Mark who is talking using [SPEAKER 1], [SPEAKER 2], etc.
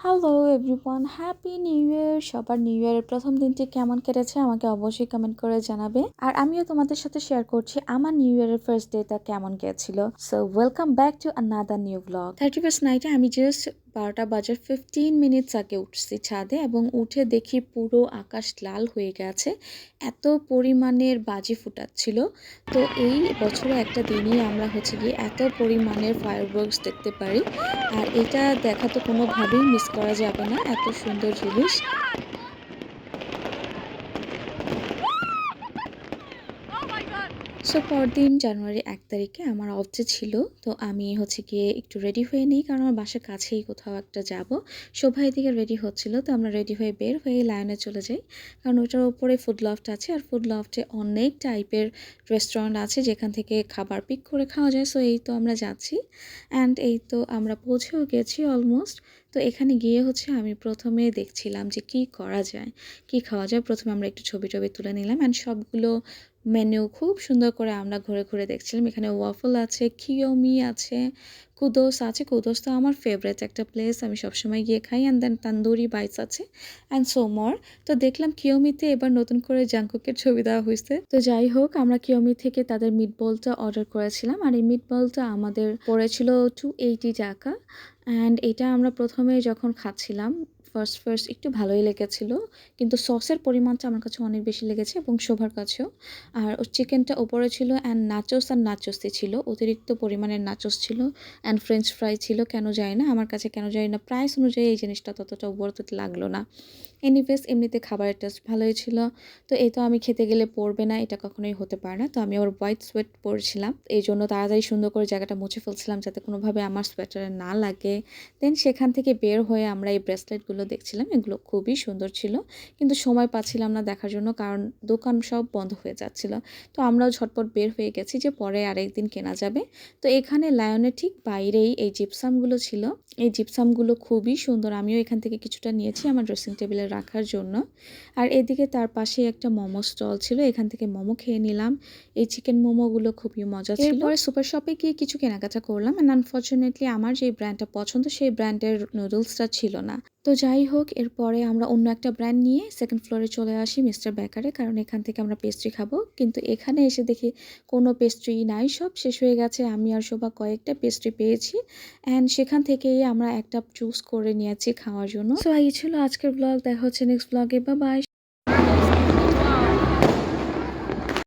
[SPEAKER 1] Hello everyone, happy new year. সবার new ইয়ারের প্রথম দিনটি কেমন কেটেছে আমাকে অবশ্যই কমেন্ট করে জানাবে। আর আমিও তোমাদের সাথে শেয়ার করছি আমার নিউ ইয়ারের ফার্স্ট ডেটা কেমন গিয়েছিল। So welcome back to another new blog. 31st নাইটে আমি জাস্ট 12টা বাজার 15 মিনিটস আগে উঠছি ছাদে, এবং উঠে দেখি পুরো আকাশ লাল হয়ে গেছে, এত পরিমাণের বাজি ফুটাচ্ছিল। তো এই বছরে একটা দিনই আমরা গিয়ে এত পরিমাণের ফায়ারওয়ার্কস দেখতে পারি, আর এটা দেখা তো কোনোভাবেই মিস করা যাবে না, এত সুন্দর জিনিস। সো পরদিন জানুয়ারি 1 তারিখে আমার অফ ডে ছিল। তো আমি গিয়ে একটু রেডি হয়ে নিই, কারণ আমার বাসার কাছেই কোথাও একটা যাব। শোভা এদিকে রেডি হচ্ছিল, তো আমরা রেডি হয়ে বের হয়ে লায়নে চলে যাই, কারণ ওটার উপরে ফুড লফট আছে, আর ফুড লফটে অনেক টাইপের রেস্টুরেন্ট আছে যেখান থেকে খাবার পিক করে খাওয়া যায়। সো এই তো আমরা যাচ্ছি, অ্যান্ড এই তো আমরা পৌঁছেও গেছি অলমোস্ট। তো এখানে গিয়ে আমি প্রথমে দেখছিলাম যে কি করা যায়, কি খাওয়া যায়। প্রথমে আমরা একটু ছবি টবি তুলে নিলাম, অ্যান্ড সবগুলো মেনু খুব সুন্দর করে আমরা ঘুরে ঘুরে দেখছিলাম। এখানে ওয়াফল আছে, কিয়োমি আছে, কুদোস আছে। কুদোস তো আমার ফেভারিট একটা প্লেস, আমি সবসময় গিয়ে খাই। অ্যান্ড দেন তান্দুরি বাইটস আছে, অ্যান্ড সো মোর। তো দেখলাম কিয়োমিতে এবার নতুন করে জাংকুকের ছবি দেওয়া হয়েছে। তো যাই হোক, আমরা কিয়োমি থেকে তাদের মিট বলটা অর্ডার করেছিলাম, আর এই মিট বলটা আমাদের পড়েছিল 280 টাকা। অ্যান্ড এটা আমরা প্রথমে যখন খাচ্ছিলাম, ফার্স্ট একটু ভালোই লেগেছিল, কিন্তু সসের পরিমাণটা আমার কাছে অনেক বেশি লেগেছে, এবং শোভার কাছেও। আর চিকেনটা ওপরে ছিল, অ্যান্ড নাচোসই ছিল, অতিরিক্ত পরিমাণের নাচোস ছিল, অ্যান্ড ফ্রেঞ্চ ফ্রাই ছিল। কেন যায় না, আমার কাছে কেন যায় না, প্রাইস অনুযায়ী এই জিনিসটা ততটা ওয়ার্থ ইট লাগলো না। এনিওয়েজ, এমনিতে খাবারের টেস্ট ভালোই ছিল। তো এই তো আমি খেতে গেলে পড়বে না, এটা কখনোই হতে পারে না। তো আমি আবার হোয়াইট সোয়েট পরেছিলাম, এই জন্য তাড়াতাড়ি সুন্দর করে জায়গাটা মুছে ফেলছিলাম যাতে কোনোভাবে আমার সোয়েটারে না লাগে। দেন সেখান থেকে বের হয়ে আমরা এই ব্রেসলেটগুলো দেখছিলাম, এগুলো খুবই সুন্দর ছিল, কিন্তু সময় পাচ্ছিলাম না দেখার জন্য, কারণ দোকান সব বন্ধ হয়ে যাচ্ছিল। তো আমরাও ঝটপট বের হয়ে গেছি যে পরে আরেকদিন কেনা যাবে। তো এখানে লায়নের ঠিক বাইরেই এই জিপসামগুলো ছিল, এই জিপসামগুলো খুবই সুন্দর। আমিও এখান থেকে কিছুটা নিয়েছি আমার ড্রেসিং টেবিলে রাখার জন্য। আর এদিকে তার পাশে একটা মোমো স্টল ছিল, এখান থেকে মোমো খেয়ে নিলাম। এই চিকেন মোমোগুলো খুবই মজা ছিল। এরপরে সুপার শপে গিয়ে কিছু কেনাকাটা করলাম, অ্যান্ড আনফর্চুনেটলি আমার যে ব্র্যান্ডটা পছন্দ সেই ব্র্যান্ডের নুডলসটা ছিল না। তো যাই হোক, এরপরে আমরা অন্য একটা ব্র্যান্ড নিয়ে সেকেন্ড ফ্লোরে চলে আসি মিস্টার বেকারে, কারণ এখান থেকে আমরা পেস্ট্রি খাবো। কিন্তু এখানে এসে দেখি কোনো পেস্ট্রি নাই, সব শেষ হয়ে গেছে। আমি আর শোভা কয়েকটা পেস্ট্রি পেয়েছি, অ্যান্ড সেখান থেকেই আমরা একটা চুজ করে নিয়েছি খাওয়ার জন্য। সো এই ছিল আজকের ব্লগ, দেখা হচ্ছে নেক্সট ব্লগে। Bye bye.